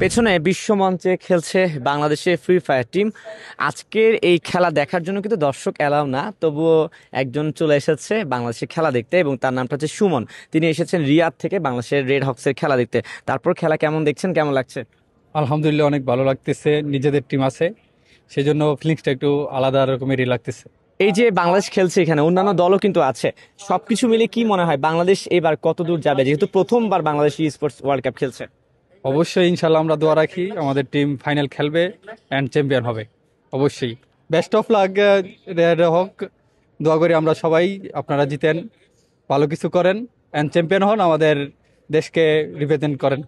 পেছনে বিশ্বমঞ্চে খেলছে বাংলাদেশের ফ্রি ফায়ার টিম। আজকের এই খেলা দেখার জন্য কিন্তু দর্শক এলাও না, তবুও একজন চলে এসেছে বাংলাদেশের খেলা দেখতে এবং তার নামটা হচ্ছে সুমন। তিনি এসেছেন রিয়াদ থেকে বাংলাদেশের রেড হক্সের খেলা দেখতে। তারপর খেলা কেমন দেখছেন, কেমন লাগছে? আলহামদুলিল্লাহ, অনেক ভালো লাগতেছে। নিজেদের টিম আছে, সেই জন্য ফিলিংসটা একটু আলাদা রকমেরই লাগতেছে। এই যে বাংলাদেশ খেলছে, এখানে অন্যান্য দলও কিন্তু আছে, সবকিছু মিলে কি মনে হয় বাংলাদেশ এবার কত দূর যাবে, যেহেতু প্রথমবার বাংলাদেশ স্পোর্টস ওয়ার্ল্ড কাপ খেলছে? অবশ্যই ইনশাল্লাহ আমরা দোয়া রাখি আমাদের টিম ফাইনাল খেলবে অ্যান্ড চ্যাম্পিয়ন হবে। অবশ্যই বেস্ট অফ লাক হোক, দোয়া করি আমরা সবাই আপনারা জিতেন, ভালো কিছু করেন অ্যান্ড চ্যাম্পিয়ন হন, আমাদের দেশকে রিপ্রেজেন্ট করেন।